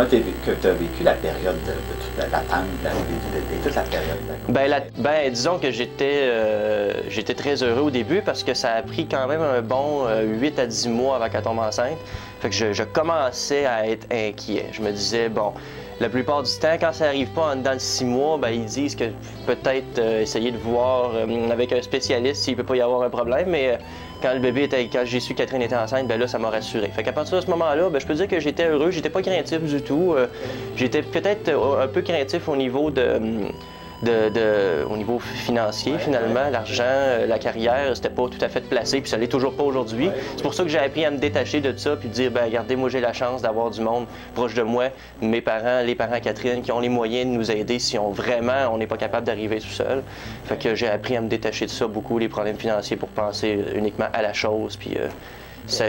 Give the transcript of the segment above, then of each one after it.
que tu as vécu la période de toute l'attente, de toute la période? Disons que j'étais très heureux au début parce que ça a pris quand même un bon 8 à 10 mois avant qu'elle tombe enceinte. Fait que je commençais à être inquiet. Je me disais, bon, la plupart du temps, quand ça n'arrive pas en dedans de 6 mois, ils disent que peut-être essayer de voir avec un spécialiste s'il ne peut pas y avoir un problème, mais quand j'ai su que Catherine était enceinte, là, ça m'a rassuré. Fait qu'à partir de ce moment-là, je peux dire que j'étais heureux, j'étais pas craintif du tout. J'étais peut-être un peu craintif au niveau au niveau financier, finalement. L'argent, la carrière, c'était pas tout à fait placé, puis ça l'est toujours pas aujourd'hui. C'est pour ça que j'ai appris à me détacher de ça, puis de dire, regardez, moi j'ai la chance d'avoir du monde proche de moi, mes parents, les parents Catherine, qui ont les moyens de nous aider si on n'est pas capable d'arriver tout seul. Fait que j'ai appris à me détacher de ça beaucoup, les problèmes financiers, pour penser uniquement à la chose, puis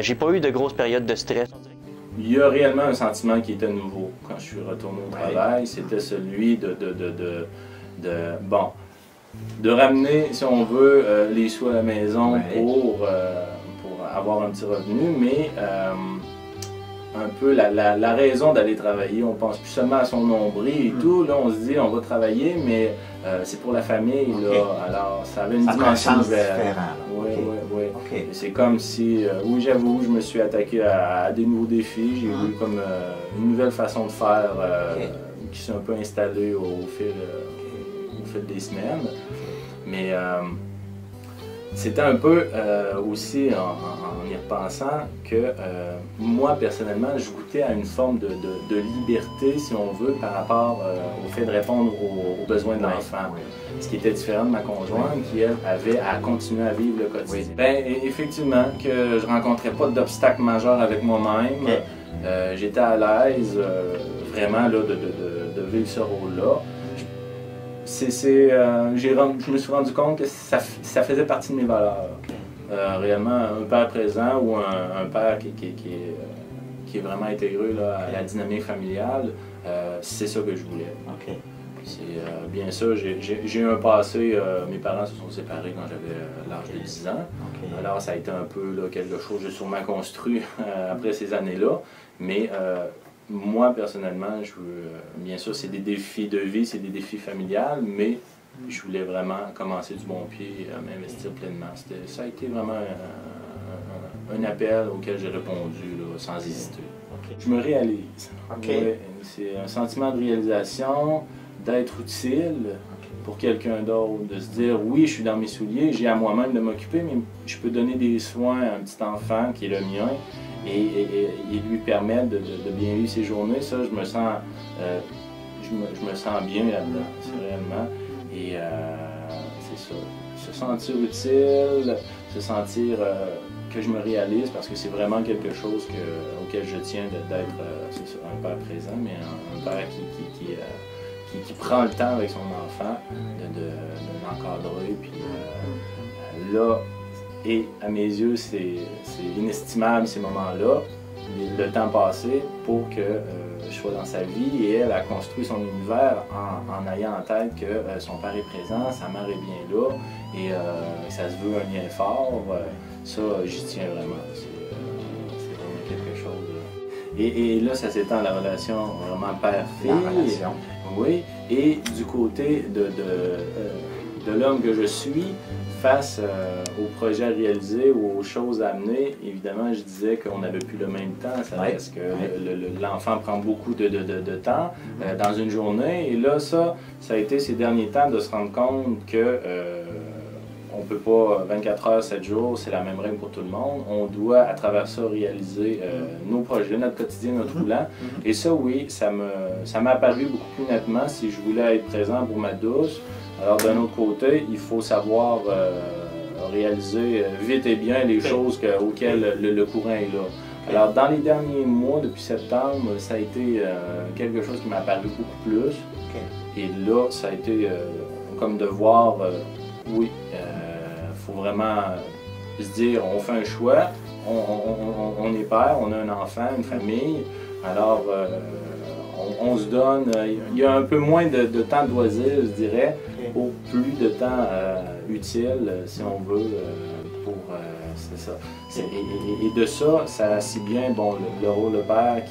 j'ai pas eu de grosses périodes de stress. Il y a réellement un sentiment qui était nouveau quand je suis retourné au travail, c'était celui de ramener, si on veut, les sous à la maison pour avoir un petit revenu, mais un peu la raison d'aller travailler, on pense plus seulement à son nombril et tout, là on se dit on va travailler, mais c'est pour la famille, là, alors ça avait une dimension nouvelle. Oui. C'est comme si, oui j'avoue, je me suis attaqué à des nouveaux défis, j'ai eu comme une nouvelle façon de faire qui s'est un peu installée au fil des semaines, mais c'était un peu aussi en y repensant que moi personnellement je goûtais à une forme de liberté, si on veut, par rapport au fait de répondre aux besoins de l'enfant. Ce qui était différent de ma conjointe qui, elle, avait à continuer à vivre le quotidien. Effectivement, que je rencontrais pas d'obstacles majeurs avec moi-même. J'étais à l'aise vraiment là, de vivre ce rôle-là. Je me suis rendu compte que ça faisait partie de mes valeurs. Réellement, un père présent ou un père qui est vraiment intégré là, à la dynamique familiale, c'est ça que je voulais. Bien sûr, j'ai eu un passé, mes parents se sont séparés quand j'avais l'âge de 10 ans. Alors ça a été un peu là, quelque chose que j'ai sûrement construit après ces années-là. Mais moi, personnellement, bien sûr, c'est des défis de vie, c'est des défis familiales, mais je voulais vraiment commencer du bon pied, m'investir pleinement. Ça a été vraiment un appel auquel j'ai répondu là, sans hésiter. Je me réalise. C'est un sentiment de réalisation, d'être utile pour quelqu'un d'autre, de se dire oui, je suis dans mes souliers, j'ai à moi-même de m'occuper, mais je peux donner des soins à un petit enfant qui est le mien et lui permettre de bien vivre ses journées. Ça, je me sens bien là-dedans, réellement. Et c'est ça, se sentir utile, se sentir que je me réalise, parce que c'est vraiment quelque chose auquel je tiens d'être un père présent, mais un père qui prend le temps avec son enfant de l'encadrer. Puis là, et à mes yeux, c'est inestimable ces moments-là, le temps passé pour que je sois dans sa vie, et elle a construit son univers en ayant en tête que son père est présent, sa mère est bien là, et ça se veut un lien fort. Ça, j'y tiens vraiment. C'est vraiment quelque chose. Et là, ça s'étend à la relation vraiment père-fille. Oui, et du côté de l'homme que je suis, face aux projets à réaliser ou aux choses à amener, évidemment, je disais qu'on n'avait plus le même temps. Ça reste que l'enfant prend beaucoup de temps dans une journée. Et là, ça a été ces derniers temps de se rendre compte que on ne peut pas 24 heures, 7 jours, c'est la même règle pour tout le monde. On doit, à travers ça, réaliser nos projets, notre quotidien, notre roulant. Et ça, oui, ça m'a apparu beaucoup plus nettement si je voulais être présent pour ma douce. Alors, d'un autre côté, il faut savoir réaliser vite et bien les choses auxquelles le courant est là. Alors, dans les derniers mois, depuis septembre, ça a été quelque chose qui m'a apparu beaucoup plus. Et là, ça a été comme de voir, oui, il faut vraiment se dire, on fait un choix, on est père, on a un enfant, une famille, alors on se donne, il y a un peu moins de temps de loisir, je dirais, au plus de temps utile, si on veut, pour, c'est ça. Et de ça, ça a si bien, bon, le rôle de père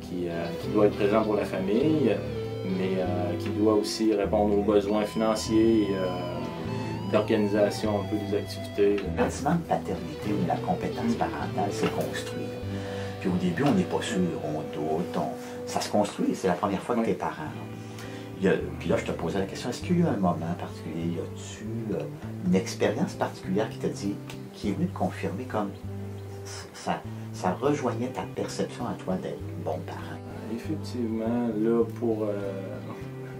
qui doit être présent pour la famille, mais qui doit aussi répondre aux besoins financiers et d'organisation un peu des activités. Le bâtiment de paternité ou la compétence parentale s'est construit. Là. Puis au début, on n'est pas sûr, on doute, ça se construit, c'est la première fois que tes parents. Puis là, je te posais la question, est-ce qu'il y a eu un moment particulier, y a-tu une expérience particulière qui t'a dit, qui est venue te confirmer comme ça rejoignait ta perception à toi d'être bon parent? Effectivement, là, pour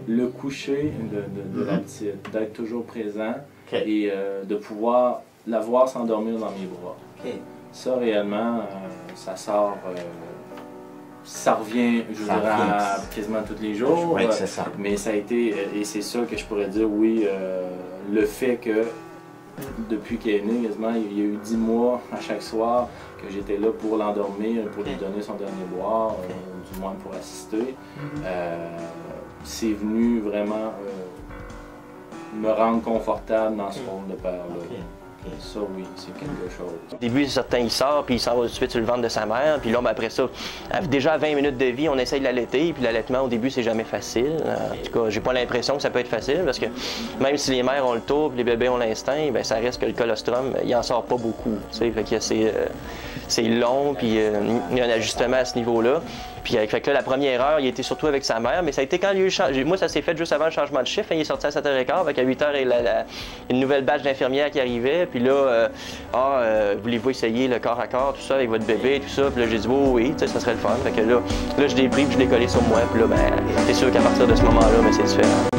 le coucher de la petite, d'être toujours présent et de pouvoir la voir s'endormir dans mes bras. Ça, réellement, ça sort... ça revient, je dirais, quasiment tous les jours. Oui, c'est ça. Mais ça a été, et c'est ça que je pourrais dire, oui, le fait que depuis qu'elle est née, quasiment, il y a eu 10 mois à chaque soir que j'étais là pour l'endormir, pour lui donner son dernier boire, du moins pour assister. C'est venu vraiment me rendre confortable dans ce rôle de père-là. Ça, oui, c'est quelque chose. Au début, certains, il sort, puis il s'en va tout de suite sur le ventre de sa mère. Puis là, après ça, déjà à 20 minutes de vie, on essaye de l'allaiter. Puis l'allaitement, au début, c'est jamais facile. En tout cas, j'ai pas l'impression que ça peut être facile, parce que même si les mères ont le tour, puis les bébés ont l'instinct, bien, ça reste que le colostrum, il en sort pas beaucoup. Fait que c'est long, puis il y a un ajustement à ce niveau-là. Puis fait que là, la première heure, il était surtout avec sa mère, mais ça a été quand il y a eu le changement. Moi, ça s'est fait juste avant le changement de chiffre. Il est sorti à 7h15, avec à 8h, il y a une nouvelle batch d'infirmières qui arrivait. Puis là, voulez-vous essayer le corps à corps, tout ça, avec votre bébé, tout ça. Puis là, j'ai dit, oui, ça serait le fun. Fait que là, je l'ai pris, puis je l'ai collé sur moi. Puis là, ben, c'est sûr qu'à partir de ce moment-là, c'est différent.